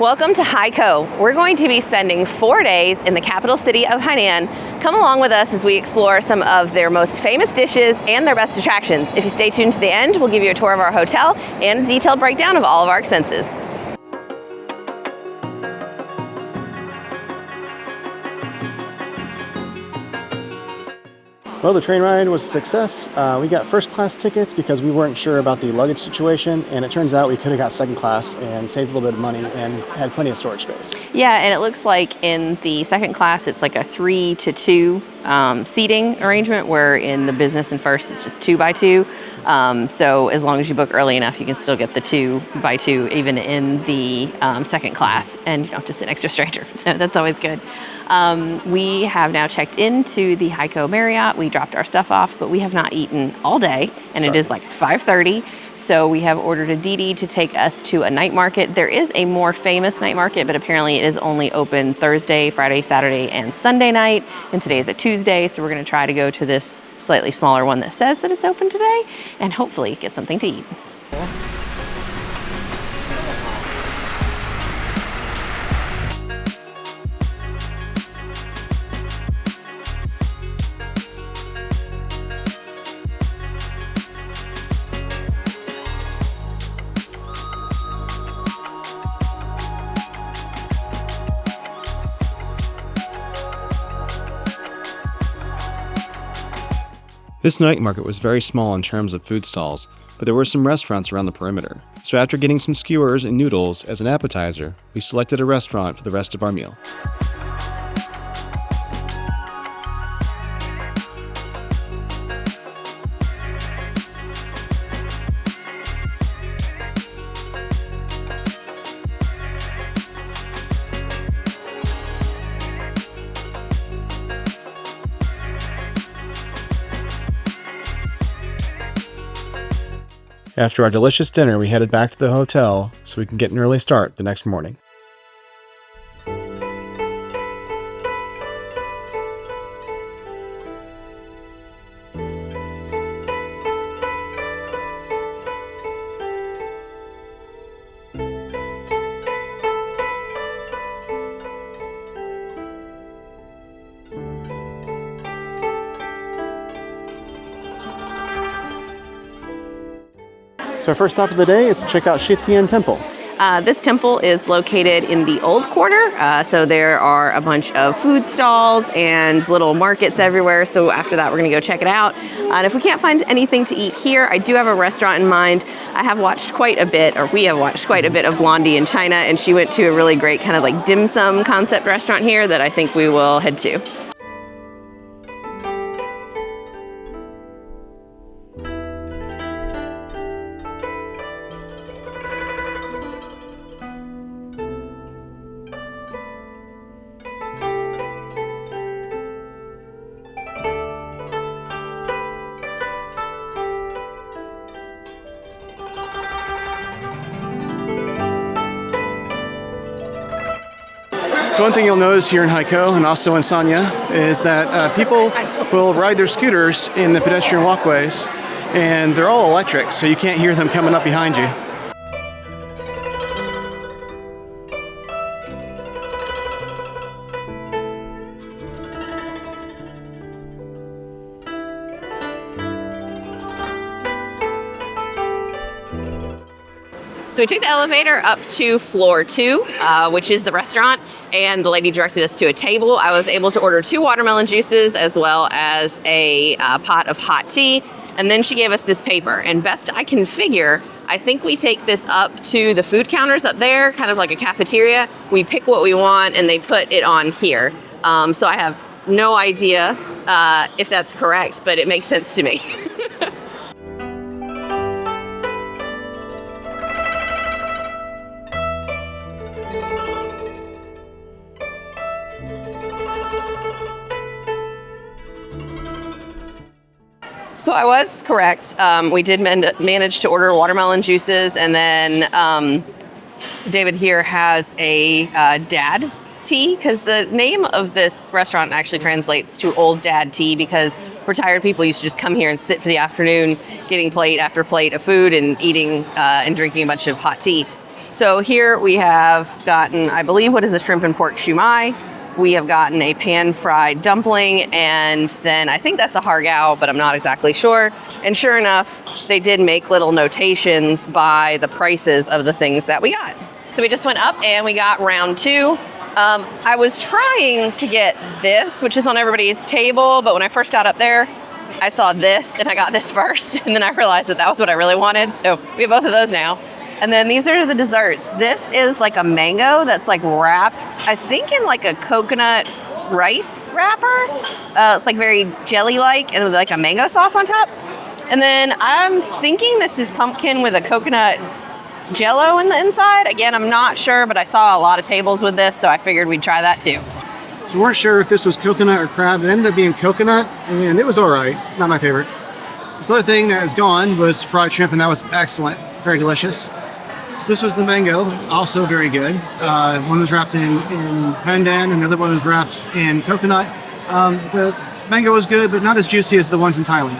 Welcome to Haikou. We're going to be spending 4 days in the capital city of Hainan. Come along with us as we explore some of their most famous dishes and their best attractions. If you stay tuned to the end, we'll give you a tour of our hotel and a detailed breakdown of all of our expenses. Well, the train ride was a success. We got first class tickets because we weren't sure about the luggage situation, and it turns out we could have got second class and saved a little bit of money and had plenty of storage space. Yeah, and it looks like in the second class it's like a 3-to-2 seating arrangement, where in the business and first it's just 2x2. So as long as you book early enough, you can still get the 2x2 even in the second class, and you don't have to sit next to a stranger. So that's always good. We have now checked into the Haikou Marriott. We dropped our stuff off, but we have not eaten all day, and it is like 5:30. So we have ordered a Didi to take us to a night market. There is a more famous night market, but apparently it is only open Thursday, Friday, Saturday, and Sunday night. And today is a Tuesday, so we're gonna try to go to this slightly smaller one that says that it's open today and hopefully get something to eat. This night market was very small in terms of food stalls, but there were some restaurants around the perimeter. So after getting some skewers and noodles as an appetizer, we selected a restaurant for the rest of our meal. After our delicious dinner, we headed back to the hotel so we can get an early start the next morning. So our first stop of the day is to check out Shitian Temple. This temple is located in the old quarter, so there are a bunch of food stalls and little markets everywhere. So after that, we're gonna go check it out. And if we can't find anything to eat here, I do have a restaurant in mind. I have watched quite a bit, or we have watched quite a bit of Blondie in China, and she went to a really great kind of like dim sum concept restaurant here that I think we will head to. So one thing you'll notice here in Haikou and also in Sanya is that people will ride their scooters in the pedestrian walkways, and they're all electric, so you can't hear them coming up behind you. So we took the elevator up to floor 2, which is the restaurant, and the lady directed us to a table. I was able to order 2 watermelon juices as well as a pot of hot tea, and then she gave us this paper. And best I can figure, I think we take this up to the food counters up there, kind of like a cafeteria. We pick what we want and they put it on here. So I have no idea if that's correct, but it makes sense to me. So I was correct. We did manage to order watermelon juices, and then David here has a dad tea, because the name of this restaurant actually translates to Old Dad Tea, because retired people used to just come here and sit for the afternoon getting plate after plate of food and eating and drinking a bunch of hot tea. So here we have gotten, I believe, what is the shrimp and pork shumai. We have gotten a pan-fried dumpling, and then I think that's a hargao, but I'm not exactly sure. And sure enough, they did make little notations by the prices of the things that we got. So we just went up and we got round 2. I was trying to get this, which is on everybody's table, but when I first got up there, I saw this and I got this first, and then I realized that was what I really wanted. So we have both of those now. And then these are the desserts. This is like a mango that's like wrapped, I think, in like a coconut rice wrapper. It's like very jelly-like and with like a mango sauce on top. And then I'm thinking this is pumpkin with a coconut jello in the inside. Again, I'm not sure, but I saw a lot of tables with this, so I figured we'd try that too. So we weren't sure if this was coconut or crab. It ended up being coconut, and it was all right. Not my favorite. This other thing that is gone was fried shrimp, and that was excellent. Very delicious. So this was the mango, also very good. One was wrapped in pandan, and the other one was wrapped in coconut. The mango was good, but not as juicy as the ones in Thailand.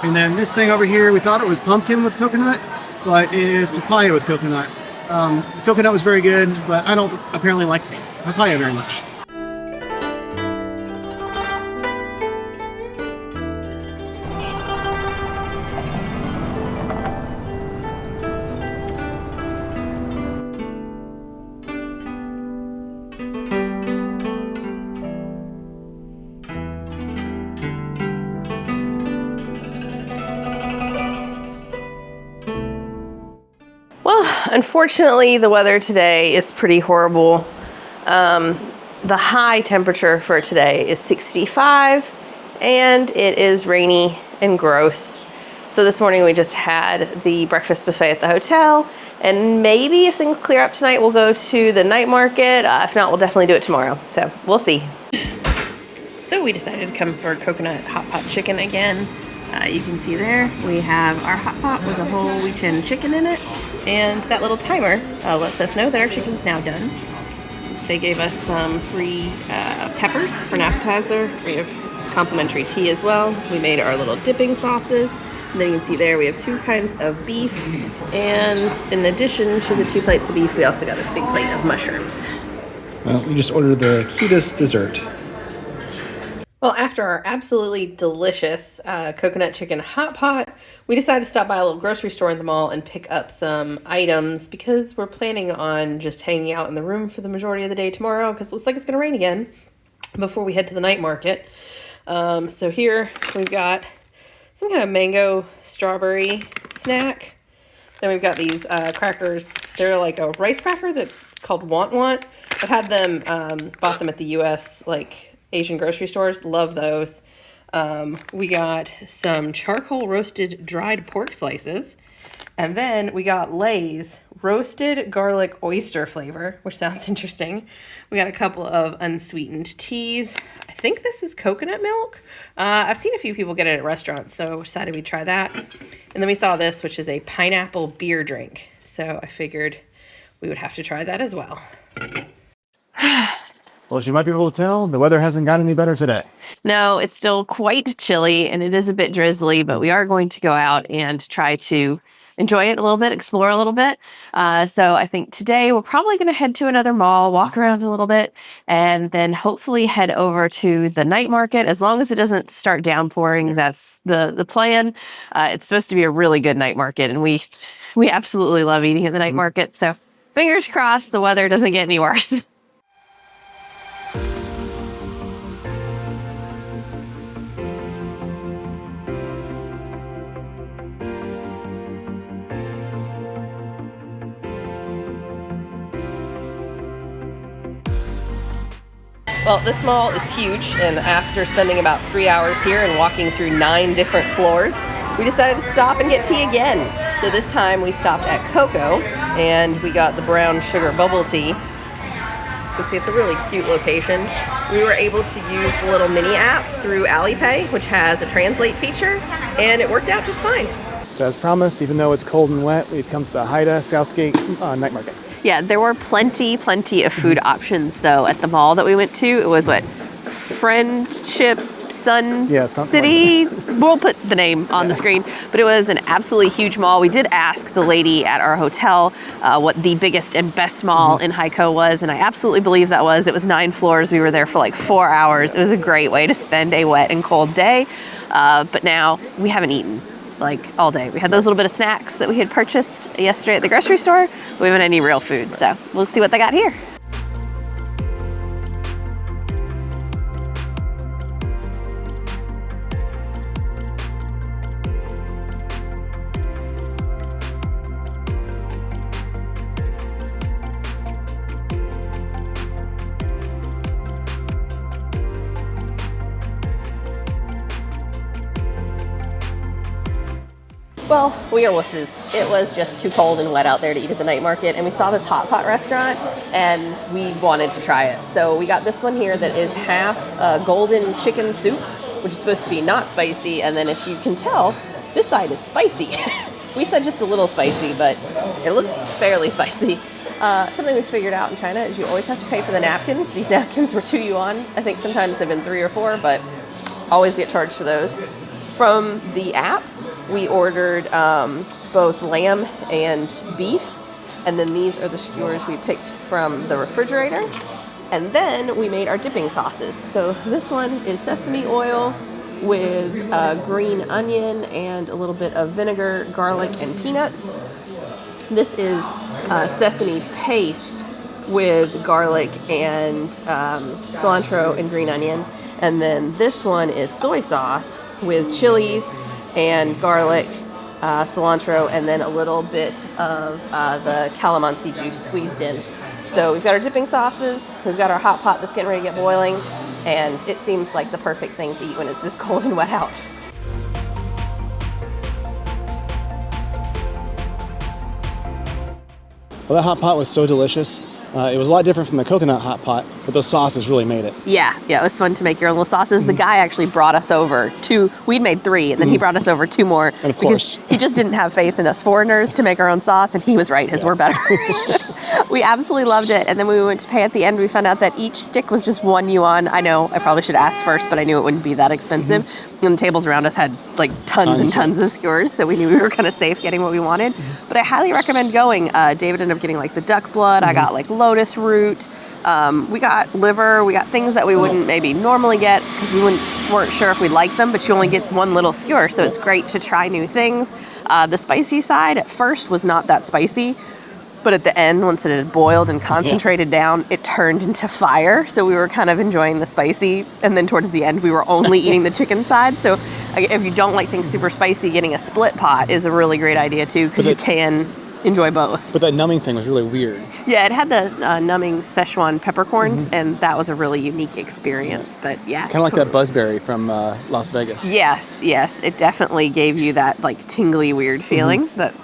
And then this thing over here, we thought it was pumpkin with coconut, but it is papaya with coconut. The coconut was very good, but I don't apparently like papaya very much. Well, unfortunately, the weather today is pretty horrible. The high temperature for today is 65, and it is rainy and gross. So this morning we just had the breakfast buffet at the hotel, and maybe if things clear up tonight, we'll go to the night market. If not, we'll definitely do it tomorrow. So we'll see. So we decided to come for coconut hot pot chicken again. You can see there we have our hot pot with a whole wheat tin chicken in it, and that little timer lets us know that our chicken's now done. They gave us some free peppers for an appetizer. We have complimentary tea as well. We made our little dipping sauces. And then you can see there we have 2 kinds of beef, and in addition to the 2 plates of beef, we also got this big plate of mushrooms. Well, we just ordered the cutest dessert. Well, after our absolutely delicious coconut chicken hot pot, we decided to stop by a little grocery store in the mall and pick up some items because we're planning on just hanging out in the room for the majority of the day tomorrow because it looks like it's going to rain again before we head to the night market. So here we've got some kind of mango strawberry snack. Then we've got these crackers. They're like a rice cracker that's called Want Want. I've had them, bought them at the U.S. like Asian grocery stores. Love those. We got some charcoal roasted dried pork slices. And then we got Lay's roasted garlic oyster flavor, which sounds interesting. We got a couple of unsweetened teas. I think this is coconut milk. I've seen a few people get it at restaurants, so decided we'd try that. And then we saw this, which is a pineapple beer drink. So I figured we would have to try that as well. Well, as you might be able to tell, the weather hasn't gotten any better today. No, it's still quite chilly and it is a bit drizzly, but we are going to go out and try to enjoy it a little bit, explore a little bit. So I think today we're probably going to head to another mall, walk around a little bit, and then hopefully head over to the night market. As long as it doesn't start downpouring, that's the plan. It's supposed to be a really good night market, and we absolutely love eating at the night market. So fingers crossed the weather doesn't get any worse. Well, this mall is huge, and after spending about 3 hours here and walking through 9 different floors, we decided to stop and get tea again. So this time we stopped at Coco, and we got the brown sugar bubble tea. You can see it's a really cute location. We were able to use the little mini app through Alipay, which has a translate feature, and it worked out just fine. So as promised, even though it's cold and wet, we've come to the Haida Southgate night market. Yeah, there were plenty of food options, though, at the mall that we went to. It was, friendship Sun Yeah, something City. We'll put the name on the screen, but it was an absolutely huge mall. We did ask the lady at our hotel what the biggest and best mall in Haikou was, and I absolutely believe that was. It was 9 floors. We were there for like 4 hours. It was a great way to spend a wet and cold day, but now we haven't eaten like all day. We had those little bit of snacks that we had purchased yesterday at the grocery store. We haven't had any real food, so we'll see what they got here. Well, we are wusses. It was just too cold and wet out there to eat at the night market, and we saw this hot pot restaurant, and we wanted to try it. So we got this one here that is half golden chicken soup, which is supposed to be not spicy, and then if you can tell, this side is spicy. We said just a little spicy, but it looks fairly spicy. Something we figured out in China is you always have to pay for the napkins. These napkins were 2 yuan. I think sometimes they've been 3 or 4, but always get charged for those. From the app, we ordered both lamb and beef, and then these are the skewers we picked from the refrigerator. And then we made our dipping sauces. So this one is sesame oil with green onion and a little bit of vinegar, garlic, and peanuts. This is sesame paste with garlic and cilantro and green onion. And then this one is soy sauce with chilies and garlic, cilantro, and then a little bit of the calamansi juice squeezed in. So we've got our dipping sauces, we've got our hot pot that's getting ready to get boiling, and it seems like the perfect thing to eat when it's this cold and wet out. Well, that hot pot was so delicious. It was a lot different from the coconut hot pot, but those sauces really made it. Yeah, it was fun to make your own little sauces. The guy actually brought us over 2. We'd made 3, and then he brought us over 2 more. And of course. Because he just didn't have faith in us foreigners to make our own sauce, and he was right, his were better. We absolutely loved it, and then when we went to pay at the end, we found out that each stick was just 1 yuan. I know, I probably should have asked first, but I knew it wouldn't be that expensive. And the tables around us had like tons and tons of skewers, so we knew we were kind of safe getting what we wanted. But I highly recommend going. David ended up getting like the duck blood. I got like lotus root. We got liver. We got things that we wouldn't maybe normally get because we weren't sure if we'd like them, but you only get one little skewer, so it's great to try new things. The spicy side at first was not that spicy, but at the end, once it had boiled and concentrated down, it turned into fire. So we were kind of enjoying the spicy, and then towards the end, we were only eating the chicken side. So if you don't like things super spicy, getting a split pot is a really great idea too, because you can enjoy both. But that numbing thing was really weird. Yeah, it had the numbing Szechuan peppercorns, and that was a really unique experience. But yeah, It's kind of like that buzzberry from Las Vegas. Yes, it definitely gave you that like tingly weird feeling, but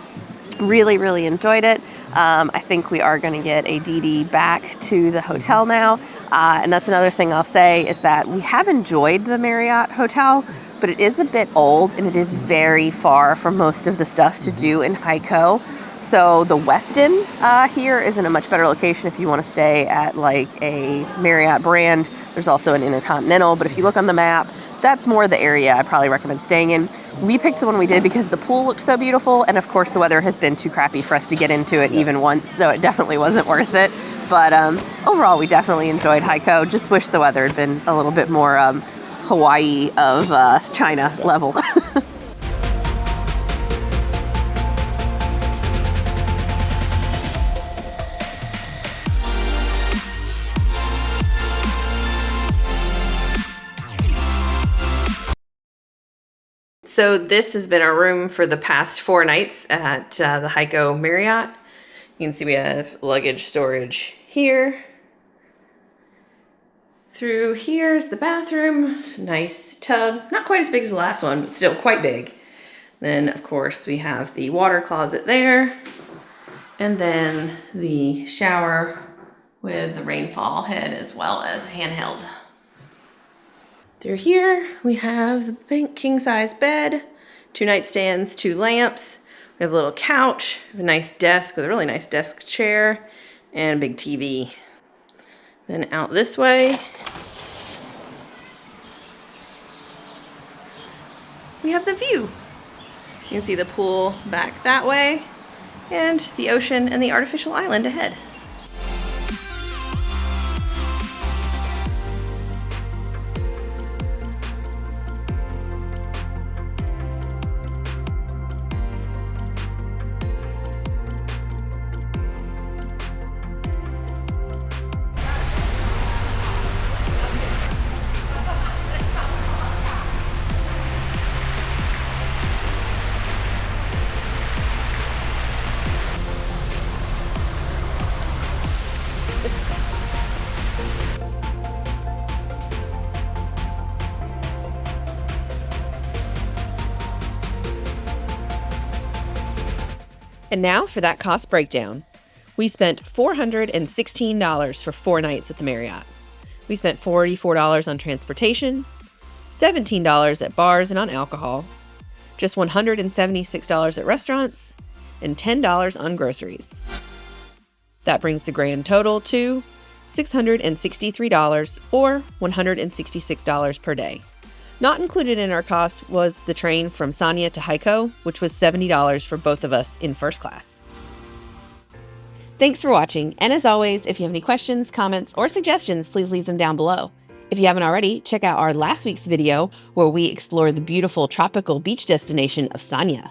really, really enjoyed it. I think we are going to get a DD back to the hotel now, and that's another thing I'll say is that we have enjoyed the Marriott Hotel, but it is a bit old and it is very far from most of the stuff to do in Haikou. So the Westin here is in a much better location if you want to stay at like a Marriott brand. There's also an Intercontinental, but if you look on the map, that's more the area I'd probably recommend staying in. We picked the one we did because the pool looked so beautiful, and of course the weather has been too crappy for us to get into it even once, so it definitely wasn't worth it. But overall, we definitely enjoyed Haikou. Just wish the weather had been a little bit more Hawaii of China level. So this has been our room for the past 4 nights at the Haikou Marriott. You can see we have luggage storage here. Through here is the bathroom. Nice tub. Not quite as big as the last one, but still quite big. Then, of course, we have the water closet there. And then the shower with the rainfall head as well as a handheld. Through here, we have the big king-size bed, 2 nightstands, 2 lamps. We have a little couch, a nice desk with a really nice desk chair, and a big TV. Then out this way, we have the view. You can see the pool back that way, and the ocean and the artificial island ahead. And now for that cost breakdown. We spent $416 for 4 nights at the Marriott. We spent $44 on transportation, $17 at bars and on alcohol, just $176 at restaurants, and $10 on groceries. That brings the grand total to $663 or $166 per day. Not included in our cost was the train from Sanya to Haikou, which was $70 for both of us in first class. Thanks for watching, and as always, if you have any questions, comments, or suggestions, please leave them down below. If you haven't already, check out our last week's video where we explore the beautiful tropical beach destination of Sanya.